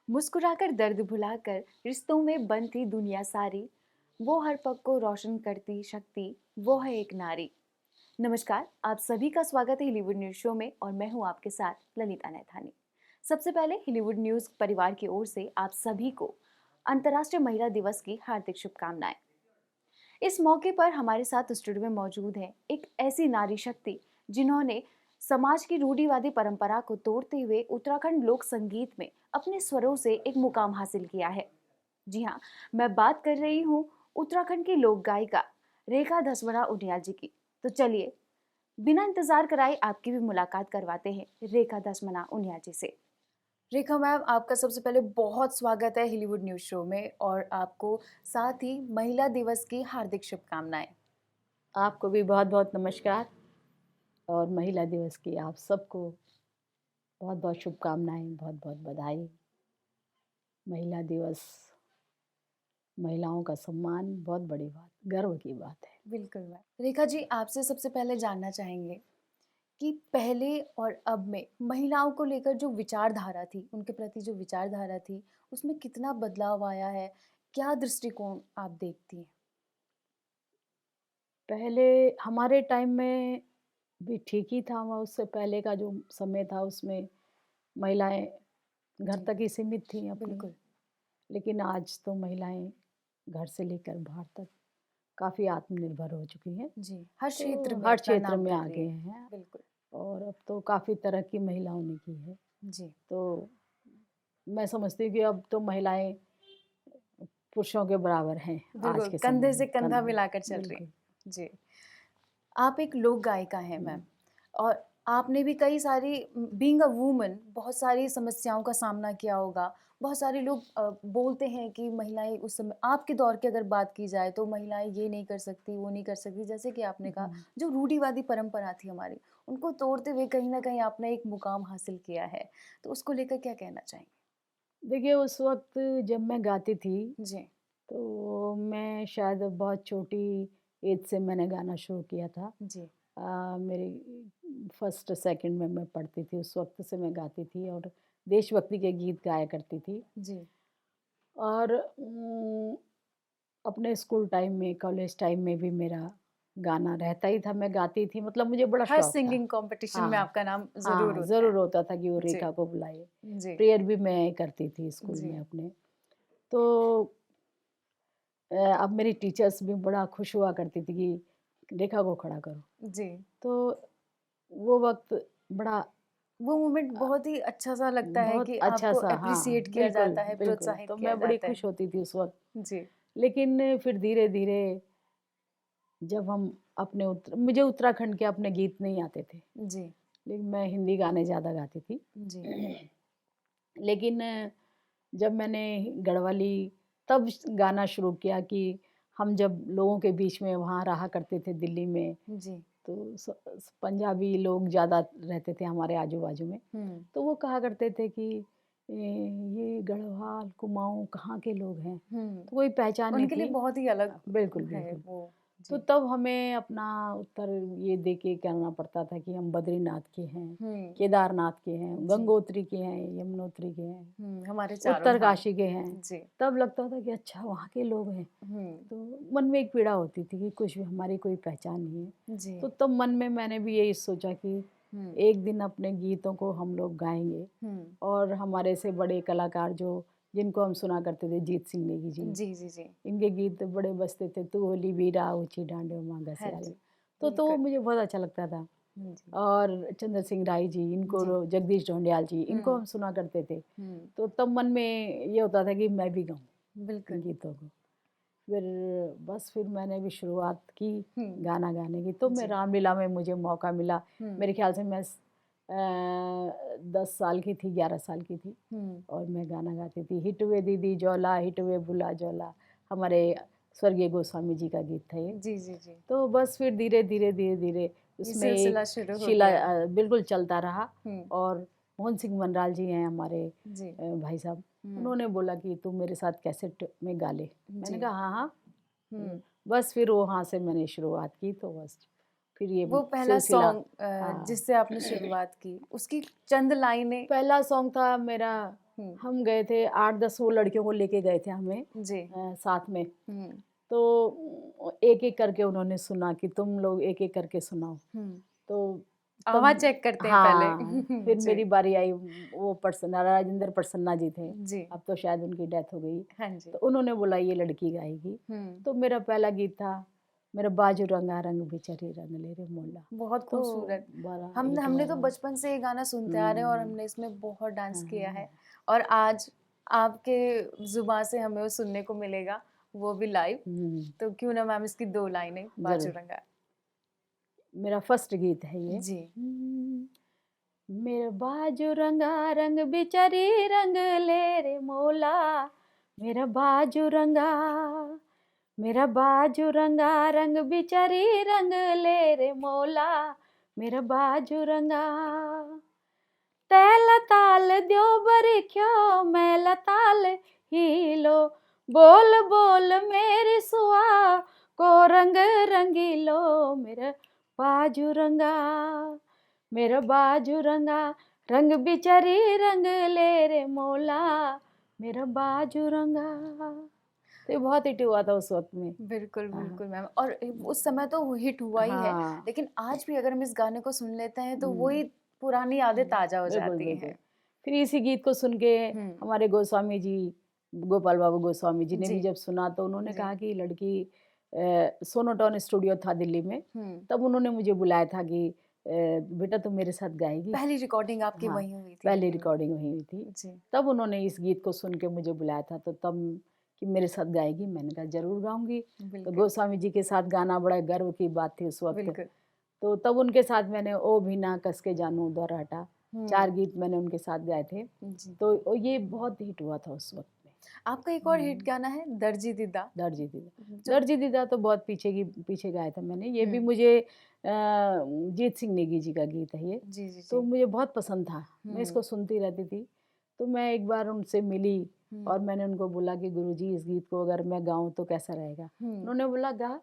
मुस्कुराकर दर्द भुलाकर रिश्तों में बनती दुनिया सारी, वो हर पग को रोशन करती शक्ति, वो है एक नारी। नमस्कार, आप सभी का स्वागत है हॉलीवुड न्यूज़ शो में और मैं हूं आपके साथ ललिता नैथानी। सबसे पहले हॉलीवुड न्यूज़ परिवार की ओर से आप सभी को अंतर्राष्ट्रीय महिला दिवस की हार्दिक शुभकामनाएं। इस मौके पर हमारे साथ स्टूडियो में मौजूद है एक ऐसी नारी शक्ति जिन्होंने समाज की रूढ़िवादी परंपरा को तोड़ते हुए उत्तराखंड लोक संगीत में अपने स्वरों से एक मुकाम हासिल किया है। जी हाँ, मैं बात कर रही हूँ उत्तराखंड की लोक गायिका रेखा धसवड़ा उनियाल जी की। तो चलिए बिना इंतजार कराए आपकी भी मुलाकात करवाते हैं रेखा धसवड़ा उनियाल जी से। रेखा मैम, आपका सबसे पहले बहुत स्वागत है हॉलीवुड न्यूज़ शो में और आपको साथ ही महिला दिवस की हार्दिक शुभकामनाएं। आपको भी बहुत बहुत नमस्कार और महिला दिवस की आप सबको बहुत बहुत शुभकामनाएं, बहुत बहुत बधाई। महिला दिवस, महिलाओं का सम्मान बहुत बड़ी बात, गर्व की बात है। बिल्कुल मैम। रेखा जी, आपसे सबसे पहले जानना चाहेंगे कि पहले और अब में महिलाओं को लेकर जो विचारधारा थी, उनके प्रति जो विचारधारा थी, उसमें कितना बदलाव आया है? क्या दृष्टिकोण आप देखती हैं? पहले हमारे टाइम में भी ठीक ही था, वह उससे पहले का जो समय था उसमें महिलाएं घर जी, तक ही सीमित थीं अपनी। बिल्कुल। लेकिन आज तो महिलाएं घर से लेकर बाहर तक काफ़ी आत्मनिर्भर हो चुकी हैं। जी, हर क्षेत्र तो में हर अपना क्षेत्र नाम में कर रही आगे हैं। हैं बिल्कुल। और अब तो काफ़ी तरक्की महिलाओं ने की है। जी, तो मैं समझती हूँ कि अब तो महिलाएं पुरुषों के बराबर हैं आज बिल्कुल, के समय कंधे में। से कंधा मिलाकर चल रही बिल्कुल। हैं। जी। आप एक लोक गायिका हैं मैम और आपने भी कई सारी बीइंग अ वूमन बहुत सारी समस्याओं का सामना किया होगा। बहुत सारे लोग बोलते हैं कि महिलाएं उस समय आपके दौर की अगर बात की जाए तो महिलाएं ये नहीं कर सकती, वो नहीं कर सकती। जैसे कि आपने कहा जो रूढ़िवादी परंपरा थी हमारी, उनको तोड़ते हुए कहीं न कहीं आपने एक मुकाम हासिल किया है। तो उसको लेकर क्या कहना चाहेंगे? देखिए उस वक़्त जब मैं गाती थी, जी, तो मैं शायद बहुत छोटी एज से मैंने गाना शुरू किया था। जी, मेरी फर्स्ट सेकंड में मैं पढ़ती थी, उस वक़्त से मैं गाती थी और देशभक्ति के गीत गाया करती थी। जी। और अपने स्कूल टाइम में, कॉलेज टाइम में भी मेरा गाना रहता ही था, मैं गाती थी, मतलब मुझे बड़ा हर शौक था। सिंगिंग कॉम्पिटिशन में हाँ, आपका नाम ज़रूर हाँ, होता है। ज़रूर होता था कि वो जी, रेखा को बुलाए। जी, प्रेयर भी मैं करती थी स्कूल जी, में अपने। तो अब मेरी टीचर्स भी बड़ा खुश हुआ करती थी कि रेखा को खड़ा करो। जी। तो वो वक़्त बड़ा वो मोमेंट बहुत ही अच्छा-सा लगता है बहुत कि आपको अच्छा-सा, हाँ, एप्रिशिएट किया बिल्कुल, जाता है, बिल्कुल। प्रोत्साहित तो किया मैं बड़ी जाता है। खुश होती थी उस वक़्त। जी, लेकिन फिर धीरे-धीरे जब हम अपने मुझे उत्तराखंड के अपने गीत नहीं आते थे, जी, लेकिन मैं हिंदी गाने ज़्यादा गाती थी। जी, लेकिन जब मैंने गढ़वाली तब गाना शुरू किया कि हम जब लोगों के बीच में वहाँ रहा करते थे दिल्ली में, जी। तो पंजाबी लोग ज़्यादा रहते थे हमारे आजू बाजू में। हुँ, तो वो कहा करते थे कि ये गढ़वाल कुमाऊँ कहाँ के लोग हैं, हुँ। तो कोई पहचान नहीं उनके लिए थी। बहुत ही अलग बिल्कुल है बिल्कुल। वो। तो जी। तब हमें अपना उत्तर ये दे के करना पड़ता था कि हम बद्रीनाथ के हैं, हुँ, केदारनाथ के हैं, जी। गंगोत्री के हैं, यमुनोत्री के हैं, हमारे चारों धाम। उत्तरकाशी के हैं। जी। तब लगता था कि अच्छा वहाँ के लोग हैं। हुँ, तो मन में एक पीड़ा होती थी कि कुछ भी हमारी कोई पहचान नहीं है। जी। तो तब मन में मैंने भी यही सोचा कि हुँ, एक दिन अपने गीतों को हम लोग गाएँगे हुँ। और हमारे से बड़े कलाकार जो जिनको हम सुना करते थे, जीत सिंह नेगी जी, जी, जी, जी। इनके गीत बड़े बजते थे, तू होली वीरा ऊँची डांडे माँ हाँ घसियाले। जी, तो वो बिल्कुल। मुझे बहुत अच्छा लगता था। जी, और चंद्र सिंह राय जी, जी। इनको जगदीश ढोंडियाल जी, इनको हुँ, हम सुना करते थे। हुँ। तो तब मन में ये होता था कि मैं भी गाऊँ इन बिल्कुल। गीतों को। फिर फिर मैंने भी शुरुआत की हुँ, गाना गाने की, तो मैं जी। रामलीला में मुझे मौका मिला। हुँ, मेरे ख़्याल से मैं 10 साल की थी, 11 साल की थी हुँ। और मैं गाना गाती थी, हिट वे दीदी जौला, हिट वे बुला जौला। हमारे स्वर्गीय गोस्वामी जी का गीत था ये। जी, जी, जी। तो बस फिर धीरे-धीरे ये उसमें एक सिलसिला शुरू हो गया। बिल्कुल चलता रहा हुँ, और मोहन सिंह मनराल जी हैं हमारे जी। भाई साहब, हुँ, उन्होंने बोला कि तू मेरे साथ कैसेट में गा ले। मैंने जी। कहा हाँ, हाँ। हुँ। बस फिर वहाँ से मैंने शुरुआत की तो बस फिर ये वो पहला सिलसिला। सॉन्ग हाँ, जिससे आपने शुरुआत की, उसकी चंद लाइनें। पहला सॉन्ग था मेरा हम गए थे 8-10 वो लड़कियों को लेके गए थे हमें जी। साथ में। हम्म। तो एक-एक करके उन्होंने सुना कि तुम लोग एक-एक करके सुनाओ। तो आवाज तब चेक करते हैं पहले। हाँ, फिर जी। मेरी बारी आई। वो प्रसन्ना राजेंद्र प्रसन्ना जी थे, जी। अब तो शायद उनकी डेथ हो गई। हाँ जी। तो उन्होंने बोला ये लड़की गाएगी। तो मेरा पहला गीत था मेरा बाजू रंगा रंग बिचरी रंग ले रे मोला। बहुत तो खूबसूरत। बड़ा हमने हिट हमने हुआ तो था। बचपन से ये गाना सुनते आ रहे हैं और हम्म, हमने इसमें बहुत डांस किया है। हाँ, और आज आपके जुबान से हमें वो सुनने को मिलेगा, वो भी लाइव। तो क्यों ना मैम इसकी 2 लाइनें बाजू जरूर। रंगा। मेरा फर्स्ट गीत है ये। जी। मेरा बाजू रंगा रंग बिचरी रंग ले रे मोला। मेरा बाजू रंगा मेरा बाजू रंगा रंग बिचरी रंग ले रे मोला। मेरा बाजू रंगा तैल ताल द्यो बरिख्यो मैल ताल हीलो। बोल बोल मेरी सुआ को रंग रंगीलो। मेरा बाजू रंगा मेरा बाजू रंगा रंग बिचरी रंग ले रे मोला। मेरा बाजू रंगा। तो ये बहुत हिट हुआ था उस वक्त में। बिल्कुल हाँ, बिल्कुल मैम। और उस समय तो हिट हुआ ही है, हाँ, लेकिन आज भी अगर हम इस गाने को सुन लेते हैं तो हम्म, वही पुरानी यादें ताजा हो बिल्कुल जाती बिल्कुल। हैं। फिर इसी गीत को सुन के हम्म। हमारे गोस्वामी जी गोपाल बाबू गोस्वामी जी ने जी। भी जब सुना तो उन्होंने जी। कहा कि लड़की सोनोटॉन स्टूडियो था दिल्ली में। तब उन्होंने मुझे बुलाया था कि बेटा तुम मेरे साथ गाएगी। पहली रिकॉर्डिंग आपकी हाँ, वहीं हुई थी पहली दिल्ली में। रिकॉर्डिंग हुई थी। जी। तब उन्होंने इस गीत को सुन के मुझे बुलाया था। तो तब कि मेरे साथ गाएगी, मैंने कहा जरूर गाऊंगी। तो बिल्कुल गोस्वामी जी के साथ गाना बड़ा गर्व की बात थी उस वक्त। बिल्कुल। तो तब उनके साथ मैंने ओ भी ना कस के जानू दौराटा 4 गीत मैंने उनके साथ गाए थे। जी। तो ये बहुत हिट हुआ था उस वक्त में। आपका एक और हिट गाना है दर्जी दिदा। दर्जी दीदा। जो दर्जी दीदा तो बहुत पीछे गाया था मैंने। ये भी मुझे जीत सिंह नेगी जी का गीत है ये। जी जी तो जी। मुझे बहुत पसंद था, मैं इसको सुनती रहती थी। तो मैं एक बार उनसे मिली और मैंने उनको बोला कि गुरुजी इस गीत को अगर मैं गाऊं तो कैसा रहेगा। उन्होंने बोला गा,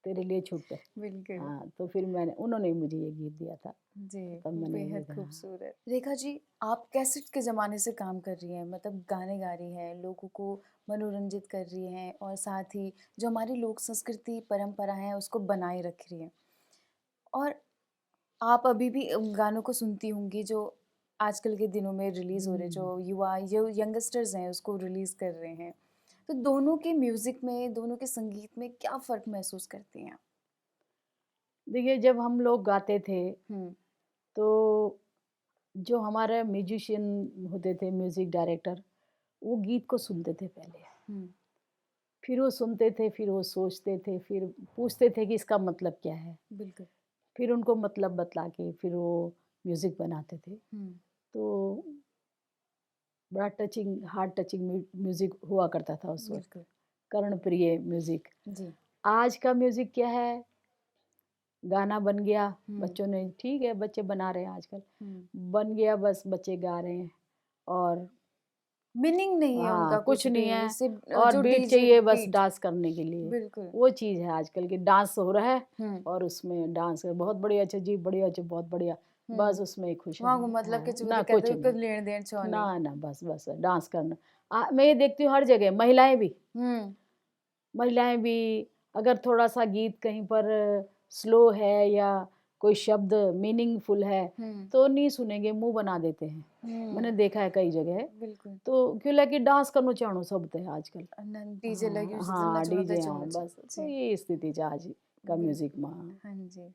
तेरे लिए छूट है। बिल्कुल। हाँ, तो फिर उन्होंने मुझे ये गीत दिया था। जी। तब मैंने ये बेहद गाया। खूबसूरत। रेखा जी, आप कैसेट के ज़माने से काम कर रही हैं, मतलब गाने गा रही हैं, लोगों को मनोरंजित कर रही हैं और साथ ही जो हमारी लोक संस्कृति परंपरा है उसको बनाए रख रही हैं। और आप अभी भी गानों को सुनती होंगी जो आजकल के दिनों में रिलीज़ हो रहे, जो युवा जो यंगस्टर्स हैं उसको रिलीज़ कर रहे हैं। तो दोनों के म्यूज़िक में, दोनों के संगीत में क्या फ़र्क महसूस करती हैं आप? देखिए जब हम लोग गाते थे हुँ। तो जो हमारे म्यूजिशियन होते थे, म्यूजिक डायरेक्टर, वो गीत को सुनते थे पहले। हुँ। फिर वो सुनते थे, फिर वो सोचते थे, फिर पूछते थे कि इसका मतलब क्या है। बिल्कुल। फिर उनको मतलब बतला के फिर वो म्यूजिक बनाते थे। हुँ। तो बड़ा टचिंग, हार्ट टचिंग म्यूजिक हुआ करता था उस वक्त। बिल्कुल। कर्णप्रिय म्यूजिक। जी। आज का म्यूजिक क्या है, गाना बन गया, हुँ। बच्चों ने ठीक है बच्चे बना रहे हैं आजकल, हुँ। बन गया बस बच्चे गा रहे हैं और मीनिंग नहीं है हाँ, उनका कुछ कुछ नहीं भी, है। सिर्फ और जो बीट डीजे चाहिए बस बीट। डांस करने के लिए। बिल्कुल। वो चीज़ है आजकल की, डांस हो रहा है हुँ। और उसमें डांस है, बहुत बढ़िया अच्छा जी, बढ़िया अच्छा बहुत बढ़िया। बस उसमें ही खुश वहाँ को हैं। मतलब हाँ, के चुगली ना कहते कुछ हो कुछ नहीं। लेन-देन छो नहीं। ना, ना बस डांस करना। मैं ये देखती हूँ हर जगह हुँ। महिलाएँ भी अगर थोड़ा-सा गीत कहीं पर स्लो है या कोई शब्द मीनिंगफुल है, हुँ। तो नहीं सुनेंगे, मुँह बना देते हैं। मैंने हुँ। देखा है कई जगह। बिल्कुल। तो क्यों लगे डांस करना चाहणो सब ते आजकल। डीजे लग्યું છે તો हाँ, नचणो त डीजे हाँ, चाहणो छ। बस जी। तो ये स्थिति है आज का बिल्कुल। म्यूजिक में। हाँ जी।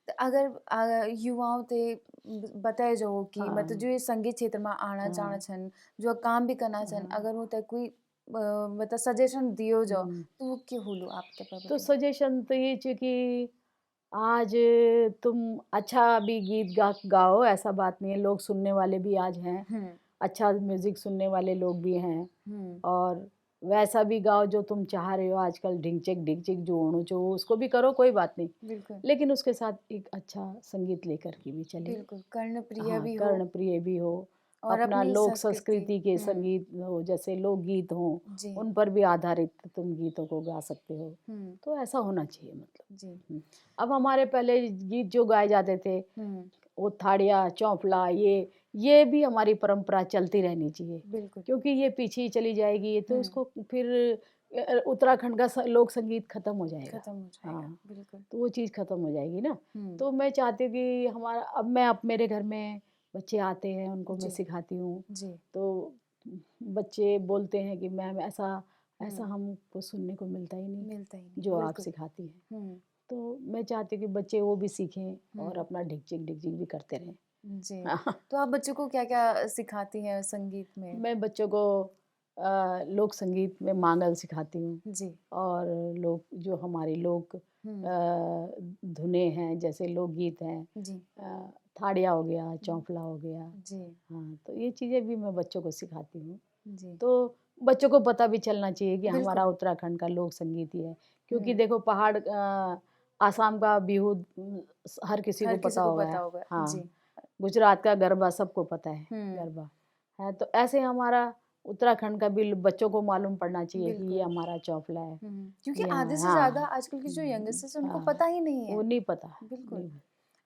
तो अगर युवाओं ते बताए जो कि मतलब हाँ, जो ये संगीत क्षेत्र में आना चाहना हाँ, छन, जो काम भी करना छन, हाँ, अगर वो ते कोई मतलब सजेशन दियो जो, हम्म। तो वो क्या होलो आपके तो पापटे? सजेशन तो ये चाहिए कि आज तुम अच्छा भी गीत गाओ, ऐसा बात नहीं है, लोग सुनने वाले भी आज हैं, हुँ। अच्छा म्यूजिक सुनने वाले लोग भी हैं। हुँ। और वैसा भी गाओ जो तुम चाह रहे हो, आजकल ढिंचैक जो होना चाहिए उसको भी करो, कोई बात नहीं। बिल्कुल। लेकिन उसके साथ एक अच्छा संगीत लेकर के भी चले। बिल्कुल, कर्णप्रिय हाँ, भी हो कर्णप्रिय भी हो, और अपना अपनी लोक संस्कृति। संस्कृति के हुँ। संगीत हो, जैसे लोकगीत हों, जी। उन पर भी आधारित तुम गीतों को गा सकते हो। हुँ। तो ऐसा होना चाहिए मतलब। जी। अब हमारे पहले गीत जो गाए जाते थे, हुँ। वो थाड़िया चौफला ये भी हमारी परंपरा चलती रहनी चाहिए, बिल्कुल। क्योंकि ये पीछे ही चली जाएगी तो हुँ। इसको फिर उत्तराखंड का लोक संगीत खत्म हो जाएगा। खत्म हो जाएगा, हाँ, बिल्कुल। तो वो चीज़ खत्म हो जाएगी ना। हुँ। तो मैं चाहती हूँ कि हमारा अब मेरे घर में बच्चे आते हैं, उनको मैं जी, सिखाती हूँ। जी। तो बच्चे बोलते हैं कि मैम ऐसा ऐसा हुँ। हमको सुनने को मिलता ही नहीं मिलता ही नहीं, जो आप बिल्कुल। सिखाती हैं। हुँ, तो मैं चाहती हूँ कि बच्चे वो भी सीखें और हुँ। अपना ढिक-चिक भी करते रहें। जी। हाँ, तो आप बच्चों को क्या-क्या सिखाती हैं संगीत में? मैं बच्चों को लोक संगीत में मांगल सिखाती हूँ जी। और लोक जो हमारी लोक हुँ। धुनें हैं, जैसे लोकगीत हैं, जी। अ, थाड़िया हो गया, हुँ। चौफला हो गया। जी, हाँ, तो ये चीज़ें भी मैं बच्चों को सिखाती हूँ। जी। तो बच्चों को पता भी चलना चाहिए कि हमारा बिल्कुल। उत्तराखंड का लोक संगीत ही है। क्योंकि हुँ। देखो पहाड़ आसाम का बिहू हर किसी को हर पता किसी को होगा पता है। होगा। हाँ, जी। गुजरात का गरबा सबको पता है, हुँ। गरबा। है तो ऐसे हमारा उत्तराखंड का भी बच्चों को मालूम पड़ना चाहिए कि ये बिल्कुल। हमारा चौफला है। हुँ। क्योंकि ये आधे से ज़्यादा हाँ, आजकल की जो यंगस्टर्स हैं उनको हाँ, पता ही नहीं वो है। नहीं पता, बिल्कुल। नहीं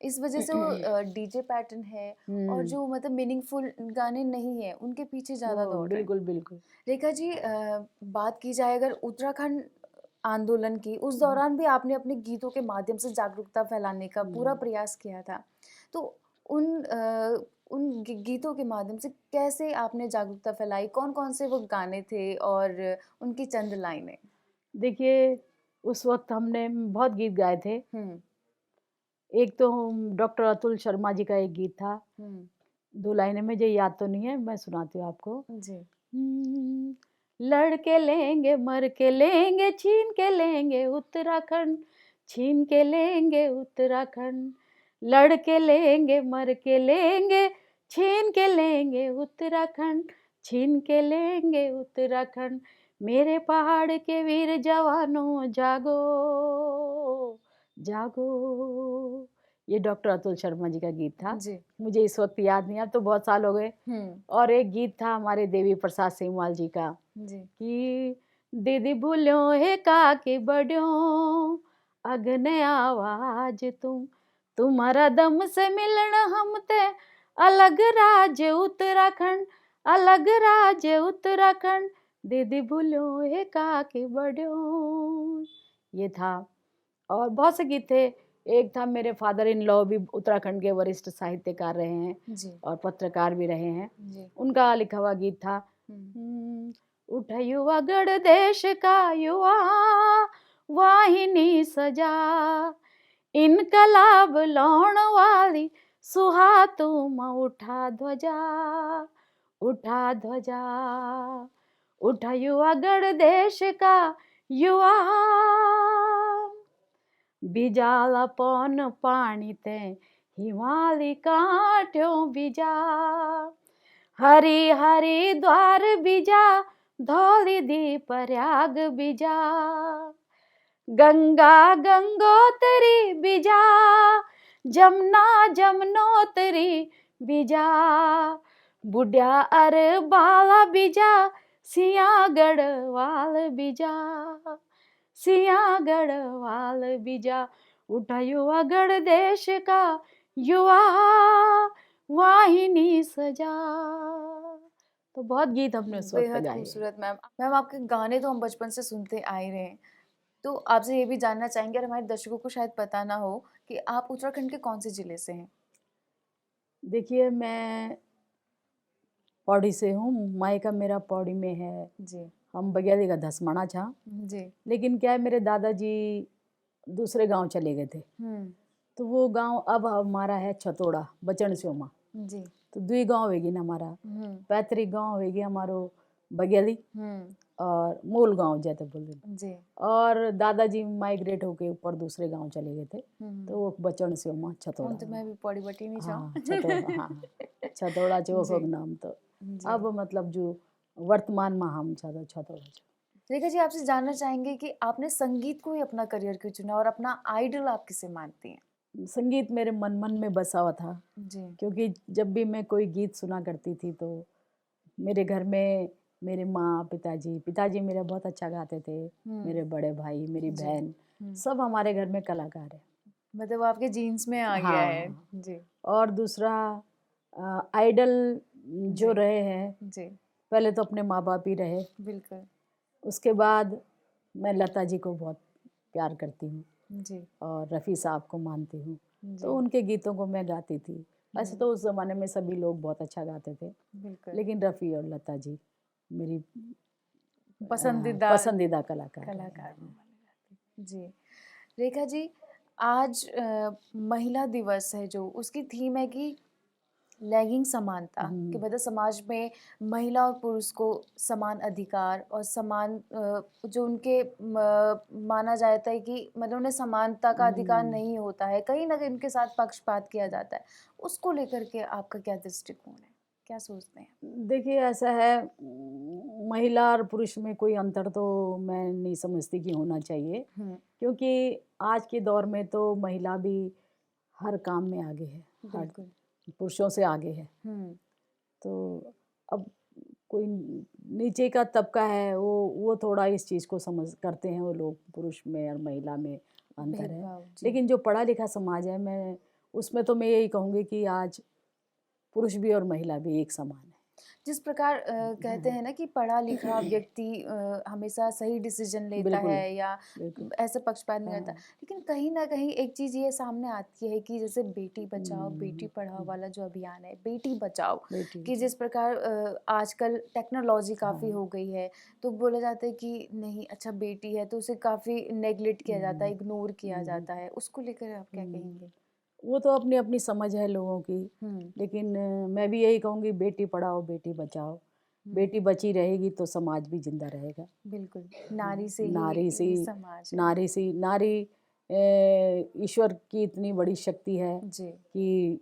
इस वजह से वो डीजे पैटर्न है और हुँ, जो मतलब मीनिंगफुल गाने नहीं हैं, उनके पीछे वो ज़्यादा दौड़ रहे हैं। बिल्कुल, बिल्कुल। रेखा जी, बात की जाए अगर उत्तराखंड आंदोलन की, उस हुँ, दौरान भी आपने अपने गीतों के माध्यम से जागरूकता फैलाने का पूरा हुँ। प्रयास किया था। तो उन गीतों के माध्यम से कैसे आपने जागरूकता फैलाई? कौन-कौन से वो गाने थे और उनकी चंद लाइनें? देखिए, उस वक़्त हमने बहुत गीत गाए थे। हुँ, एक तो डॉक्टर अतुल शर्मा जी का एक गीत था, हुँ। 2 लाइनें मुझे याद तो नहीं है, मैं सुनाती हूँ आपको। जी। हुँ, लड़ के लेंगे, मर के लेंगे, छीन के लेंगे उत्तराखंड, छीन के लेंगे उत्तराखंड। लड़ के लेंगे, मर के लेंगे, छीन के लेंगे उत्तराखंड, छीन के लेंगे उत्तराखंड। मेरे पहाड़ के वीर जवानों जागो, जागो। ये डॉक्टर अतुल शर्मा जी का गीत था। जी। मुझे इस वक़्त याद नहीं है, अब तो बहुत साल हो गए। हुँ। और एक गीत था हमारे देवी प्रसाद सिंहवाल जी का जी। कि दीदी भूल्यो है काके बड़्यो अगने आवाज तुम्हारा दम से मिलन हम ते अलग राज्य उत्तराखंड, अलग राज्य उत्तराखंड, दीदी भूल्यो है काके बड़्यो। ये था। और बहुत से गीत थे। एक था मेरे फादर इन लॉ भी उत्तराखंड के वरिष्ठ साहित्यकार रहे हैं जी। और पत्रकार भी रहे हैं। जी। उनका लिखा हुआ गीत था हुँ। उठ युवा गढ़ देश का युवा वाहिनी सजा इनकलाब लौण वाली सुहातुम उठा ध्वजा, उठा ध्वजा। उठा युवा गढ़ देश का युवा बिजाला पौन पाणी ते हिमालय कांठ्यों बिजा हरी हरी द्वार बिजा धौली दी प्रयाग बिजा गंगा गंगोत्री बिजा जमुना जमुनोत्री बिजा बुढ़िया अर बाला बिजा सियागढ़ वाल बिजा सियागढ़ वाल बिजा उठा युवा गढ़ देश का युवा वाहिनी सजा। तो बहुत गीत हमने उस वक्त बेहद गाए हैं। खूबसूरत मैम। मैम, आपके गाने तो हम बचपन से सुनते आ ही रहे हैं। तो आपसे ये भी जानना चाहेंगे और हमारे दर्शकों को शायद पता ना हो कि आप उत्तराखंड के कौन से ज़िले से हैं? देखिए मैं पौड़ी से हूँ, मायका मेरा पौड़ी में है। जी। हम बगियाली का धसमाना था। जी। लेकिन क्या है मेरे दादाजी दूसरे गांव चले गए थे, हुँ। तो वो गांव अब हमारा है छतोड़ा बचन स्योमा। जी। तो दुई गांव होगी ना हमारा, हुँ। पैतृक गांव होगी हमारो बगियाली हुँ। और मूल गांव जैसे बोल रहे। जी। और दादाजी माइग्रेट होके ऊपर दूसरे गांव चले गए थे, तो हुँ। वो बचन स्योमा हुन छतोड़ा तो गाँव। मैं भी पौड़ी बटी नहीं हाँ चाहूँ। छतोड़ा, हाँ छतोड़ा जो जी। होग नाम तो जी। अब मतलब जो वर्तमान में हम छतोड़ा रेखा जी, आपसे जानना चाहेंगे कि आपने संगीत को ही अपना करियर क्यों चुना और अपना आइडल आप किसे मानती हैं? संगीत मेरे मन मन में बसा हुआ था। जी। क्योंकि जब भी मैं कोई गीत सुना करती थी तो मेरे घर में मेरे माँ पिताजी पिताजी मेरे बहुत अच्छा गाते थे, हुँ। मेरे बड़े भाई मेरी जी। बहन हुँ। सब हमारे घर में कलाकार हैं। मतलब आपके जीन्स में आ गया है। हाँ। जी और दूसरा आइडल जो जी रहे हैं, जी पहले तो अपने माँ बाप ही रहे, बिल्कुल। उसके बाद मैं लता जी को बहुत प्यार करती हूँ जी और रफ़ी साहब को मानती हूँ, जी तो उनके गीतों को मैं गाती थी। वैसे तो उस ज़माने में सभी लोग बहुत अच्छा गाते थे, बिल्कुल। लेकिन रफ़ी और लता जी मेरी पसंदीदा पसंदीदा कलाकार रहे कलाकार हैं। माने जाते हैं। जी रेखा जी, आज महिला दिवस है जो उसकी थीम है कि लैंगिक समानता, कि हम्म, मतलब समाज में महिला और पुरुष को समान अधिकार और समान जो उनके माना जाता है कि मतलब उन्हें समानता का अधिकार हम्म। नहीं होता है, कहीं ना कहीं उनके साथ पक्षपात किया जाता है। उसको लेकर के आपका क्या दृष्टिकोण है, क्या सोचते हैं? देखिए ऐसा है, महिला और पुरुष में कोई अंतर तो मैं नहीं समझती कि होना चाहिए, हम्म क्योंकि आज के दौर में तो महिला भी हर काम में आगे है, हर बिल्कुल। पुरुषों से आगे है। हम्म तो अब कोई नीचे का तबका है, वो थोड़ा इस चीज़ को समझ करते हैं वो लोग, पुरुष में और महिला में अंतर है। भेदभाव। जी लेकिन जो पढ़ा लिखा समाज है, मैं उसमें तो मैं यही कहूँगी कि आज पुरुष भी और महिला भी एक समान है। जिस प्रकार कहते हाँ, हैं ना कि पढ़ा लिखा व्यक्ति हमेशा सही डिसीजन लेता बिल्कुल, है या बिल्कुल। ऐसे पक्षपात नहीं करता, हाँ, लेकिन कहीं ना कहीं एक चीज़ ये सामने आती है कि जैसे बेटी बचाओ बेटी पढ़ाओ हुँ, वाला जो अभियान है, बेटी बचाओ, बेटी कि बचाओ। जिस प्रकार आजकल टेक्नोलॉजी काफ़ी हाँ, हो गई है, तो बोला जाता है कि नहीं अच्छा बेटी है तो उसे काफ़ी नेग्लेक्ट किया जाता है, हुँ, इग्नोर किया हुँ, जाता है, उसको लेकर आप क्या हुँ। कहेंगे? वो तो अपनी-अपनी समझ है लोगों की, हम्म लेकिन मैं भी यही कहूँगी, बेटी पढ़ाओ, बेटी बचाओ। हम्म बेटी बची रहेगी तो समाज भी ज़िंदा रहेगा। बिल्कुल। हाँ, नारी से नारी सी ही समाज है। नारी सी नारी ईश्वर की इतनी बड़ी शक्ति है जी कि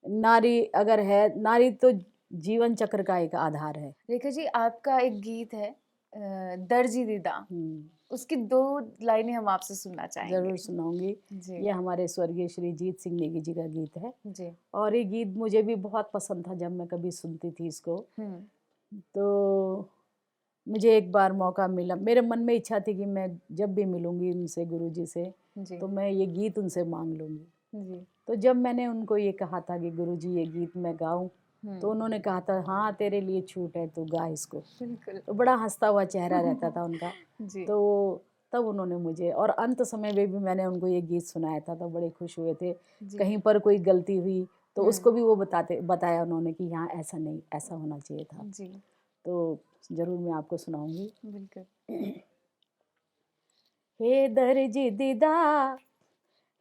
नारी अगर है, नारी तो जीवन चक्र का एक आधार है। रेखा जी, आपका एक गीत है दर्जी दिदा, हुँ, उसकी 2 लाइनें हम आपसे सुनना ज़रूर चाहेंगे। सुनाऊँगी। जी, ये हमारे स्वर्गीय श्री जीत सिंह नेगी जी का गीत है, जी। और ये गीत मुझे भी बहुत पसंद था जब मैं कभी सुनती थी इसको। हुँ, तो मुझे एक बार मौका मिला, मेरे मन में इच्छा थी कि मैं जब भी मिलूँगी उनसे, गुरुजी से, जी, तो मैं ये गीत उनसे माँग लूँगी। जी। तो जब मैंने उनको ये कहा था कि गुरुजी ये गीत मैं गाऊँ, तो हुँ, उन्होंने कहा था, हाँ तेरे लिए छूट है, तू गा इसको। बिल्कुल। तो बड़ा हँसता हुआ चेहरा रहता था उनका। जी, तो तब उन्होंने मुझे, और अंत समय में भी मैंने उनको ये गीत सुनाया था, तो बड़े खुश हुए थे। जी। कहीं पर कोई गलती हुई तो हुँ, उसको भी वो बताया उन्होंने कि यहाँ ऐसा नहीं, ऐसा होना चाहिए था। जी, तो ज़रूर मैं आपको सुनाऊँगी। बिल्कुल। हे दर्जी दिदा,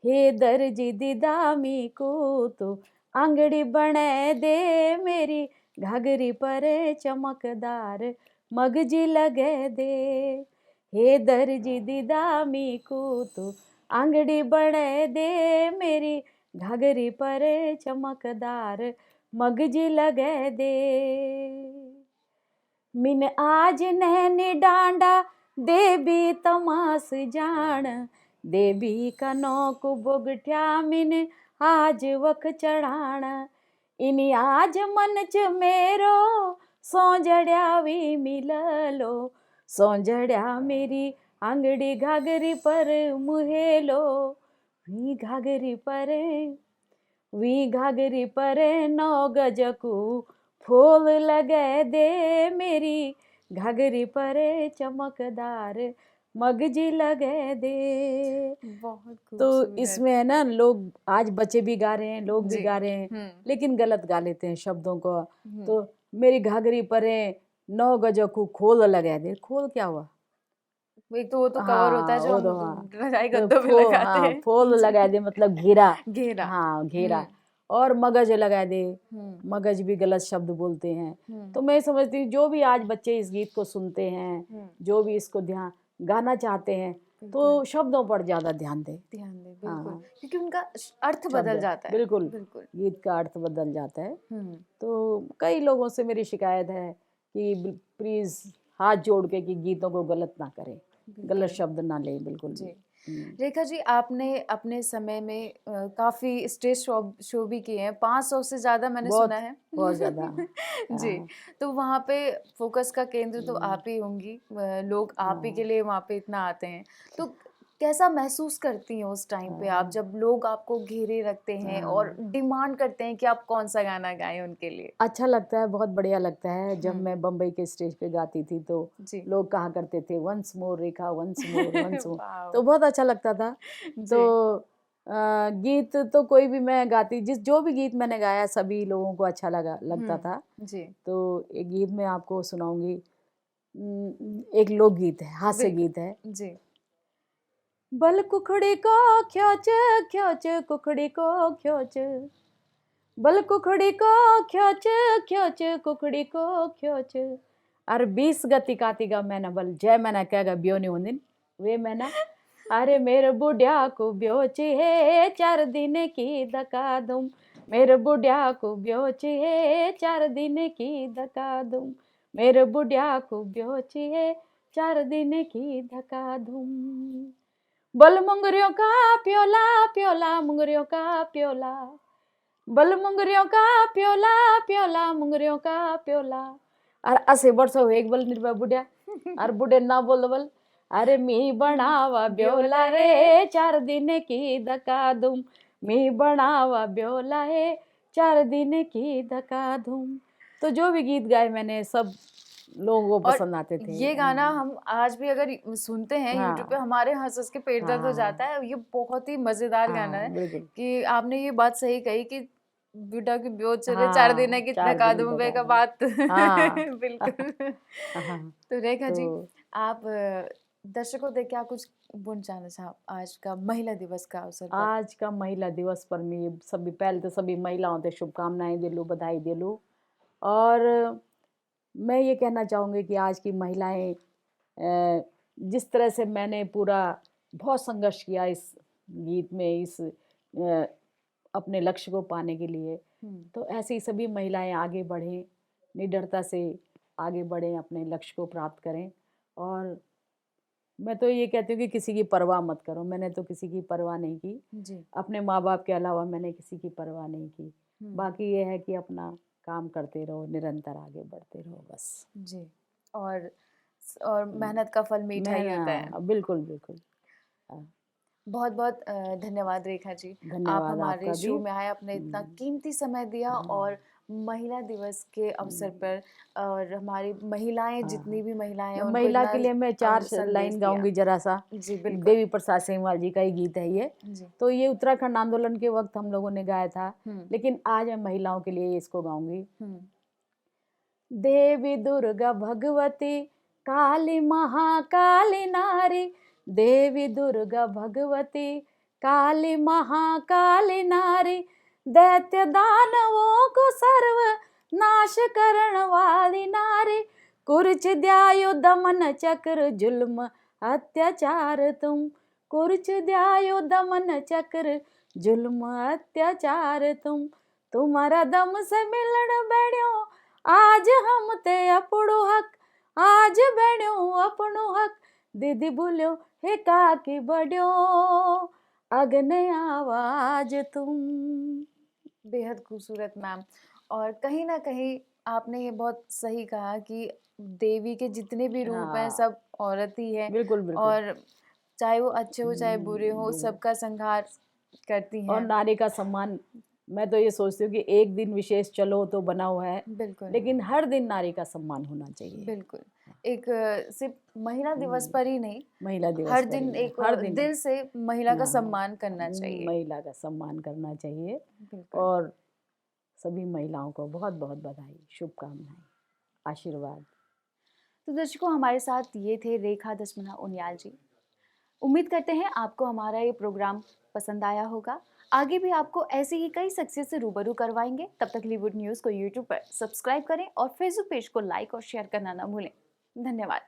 हे दर्जी दिदा मीकू तो आंगड़ी बने दे मेरी, घाघरी पर चमकदार मगजी लगे दे। हे दर्जी दिदा मीकू तो आंगड़ी बने दे मेरी, घाघरी पर चमकदार मगजी लगे दे। मिन आज नैनी डांडा देवी तमास जान, देवी का नौक बुगठ्या मिन आज वक चढ़ाण। इनी आज मन च मेरो सौंजड़िया वी मिललो, सौंजड़िया मेरी आंगड़ी घाघरी पर मुहेलो। वी घाघरी पर, वी घाघरी पर 9 गजकू फूल लगे दे मेरी, घाघरी पर चमकदार मगजी लगे दे। बहुत तो खूबसूरत। इसमें है ना, लोग आज बच्चे भी गा रहे हैं, लोग भी जी। गा रहे हैं, हुँ, लेकिन गलत गा लेते हैं शब्दों को। हुँ। तो मेरी घाघरी पर 9 गजकू खोल लगे दे, खोल क्या हुआ? एक तो वो तो कवर होता है हाँ, जो वो हम तो हाँ। रज़ाई तो गद्दों पे लगाते हाँ, हैं। फूल जी। लगा दे मतलब घेरा। घेरा। हाँ, हुँ, घेरा। और मगज लगा दे, हुँ, मगज भी गलत शब्द बोलते हैं। हुँ, तो मैं समझती हूँ जो भी आज बच्चे इस गीत को सुनते हैं, हुँ। जो भी इसको ध्यान गाना चाहते हैं, बिल्कुल। तो शब्दों पर ज़्यादा ध्यान दें। ध्यान दें, बिल्कुल, हाँ, क्योंकि उनका अर्थ शब्द बदल जाता है। बिल्कुल, बिल्कुल। गीत का अर्थ बदल जाता है। हुँ, तो कई लोगों से मेरी शिकायत है कि प्लीज़ हाथ जोड़ के कि गीतों को गलत ना करें, गलत बिल्कुल। शब्द ना लें बिल्कुल भी। जी। हुँ। रेखा जी, आपने अपने समय में काफ़ी स्टेज शो शो भी किए हैं, 500 से ज़्यादा मैंने सुना बहुत, है। बहुत ज़्यादा। जी, हाँ, तो वहाँ पे फ़ोकस का केंद्र तो हुँ, आप ही होंगी। लोग आप ही हाँ, के लिए वहाँ पे इतना आते हैं। तो कैसा महसूस करती हैं उस टाइम पे आप, जब लोग आपको घेरे रखते हैं और डिमांड करते हैं कि आप कौन सा गाना गाएं उनके लिए? अच्छा लगता है, बहुत बढ़िया लगता है। जब हम्म। मैं बम्बई के स्टेज पे गाती थी तो जी। लोग कहा करते थे वंस मोर रेखा, वंस मोर, वंस मोर। वाह। तो बहुत अच्छा लगता था। तो जी। गीत तो कोई भी मैं गाती, जो भी गीत मैंने गाया सभी लोगों को अच्छा लगता था। जी। तो एक गीत मैं आपको सुनाऊंगी। एक लोकगीत है, हास्य बिल्कुल। गीत है। जी। बल कुखड़ी को ख्योच ख्योच, कुखड़ी को ख्योच, बल कुखड़ी को ख्योच ख्योच, कुखड़ी को ख्योच। अरे 20 गति कातिगा मैंने बल जय मैंने कहेगा ब्योनी उन्दिन वे मैंने। अरे मेरे बुढ़िया को ब्योच है 4 दिन की धका दूं, मेरे बुढ़िया को ब्योच है 4 दिन की धका दूं, मेरे बुढ़िया को ब्योच है 4 दिन की धका दूं। बल मुंगरियों का प्योला प्योला, मुंगरियों का प्योला, बल मुंगरियों का प्योला प्योला, मुंगरियों का प्योला। और 80 वर्ष हो एक बल निर्भय बुढ़िया और बुढ़े ना बोल बल। अरे मी बनावा ब्योला रे 4 दिन की धका दूं, मी बनावा ब्योला है 4 दिन की धका दूं। तो जो भी गीत गाए मैंने सब लोगों को और पसंद आते थे। ये गाना हम आज भी अगर सुनते हैं यूट्यूब पे, हाँ हमारे हंस हंस के पेट दर्द हो जाता हाँ है। ये बहुत ही मजेदार गाना हाँ है बिल्कुल। कि आपने ये बात सही कही कि बेटा की ब्योत चले 4 दिन है हाँ कि 4 धका दिन की दूं बे धका का दूं। बात। हाँ बिल्कुल। हाँ। तो रेखा जी, तो आप दर्शकों से क्या कुछ बोलना चाहना चाहो आज का महिला दिवस का अवसर पर? आज का महिला दिवस पर मैं ये सभी पहले तो सभी महिलाओं से शुभकामनाएं दिलूँ, बधाई दिलूँ। और मैं ये कहना चाहूँगी कि आज की महिलाएं जिस तरह से मैंने पूरा बहुत संघर्ष किया इस गीत में, इस अपने लक्ष्य को पाने के लिए, तो ऐसी सभी महिलाएं आगे बढ़ें, निडरता से आगे बढ़ें, अपने लक्ष्य को प्राप्त करें। और मैं तो ये कहती हूँ कि किसी की परवाह मत करो। मैंने तो किसी की परवाह नहीं की जी। अपने माँ बाप के अलावा, मैंने किसी की परवाह नहीं की। बाकी ये है कि अपना काम करते रहो, निरंतर आगे बढ़ते रहो बस। जी। और मेहनत का फल मीठा ही होता है। मैं बिल्कुल बिल्कुल। बहुत बहुत धन्यवाद रेखा जी। आप धन्यवाद हमारे आपका भी। शो में आए, अपने इतना कीमती समय दिया और महिला दिवस के अवसर पर और हमारी महिलाएं, जितनी भी महिलाएं हैं, उनको महिला इतना के लिए मैं 4 संदेश लाइन दिया। गाऊंगी जरा सा। जी एक बिल्कुल। देवी प्रसाद सिंहवाल जी का ही गीत है ये। जी। तो ये उत्तराखंड आंदोलन के वक्त हम लोगों ने गाया था, हम्म। लेकिन आज मैं महिलाओं के लिए इसको गाऊंगी। हम्म। देवी दुर्गा भगवती काली महाकाली नारी, देवी दुर्गा भगवती काली महाकाली नारी, दैत्य दानवों को सर्व नाश करण वाली नारी, कुर्च द्यायो दमन चक्र जुल्म अत्याचार तुम, कुर्च द्यायो दमन चक्र जुल्म अत्याचार तुम, तुम्हारा दम से मिलन बैठो आज हम ते अपनो हक, आज बण्यो अपनो हक, दीदी बोलो हे काकी बढ़ियो अग्नि आवाज तुम। बेहद खूबसूरत मैम। और कहीं ना कहीं आपने ये बहुत सही कहा कि देवी के जितने भी रूप हैं हाँ सब औरत ही है। बिल्कुल बिल्कुल। और चाहे वो अच्छे हो चाहे बुरे हो, सबका संहार करती और हैं। नारी का सम्मान, मैं तो ये सोचती हूँ कि एक दिन विशेष चलो तो बना हुआ है, बिल्कुल लेकिन हर दिन नारी का सम्मान होना चाहिए। बिल्कुल। एक सिर्फ महिला दिवस पर ही नहीं, महिला दिवस हर पर दिन ही एक हर दिन दिल से महिला का हाँ, सम्मान करना चाहिए। महिला का सम्मान करना चाहिए। बिल्कुल। और सभी महिलाओं को बहुत बहुत बधाई, शुभकामनाएं, आशीर्वाद। तो दर्शकों, हमारे साथ ये थे रेखा दशमना उनियाल जी। उम्मीद करते हैं आपको हमारा ये प्रोग्राम पसंद आया होगा। आगे भी आपको ऐसी ही कई शख्सियत से रूबरू करवाएंगे। तब तक लीवुड न्यूज़ को यूट्यूब पर सब्सक्राइब करें और फेसबुक पेज को लाइक और शेयर करना ना भूलें। धन्यवाद।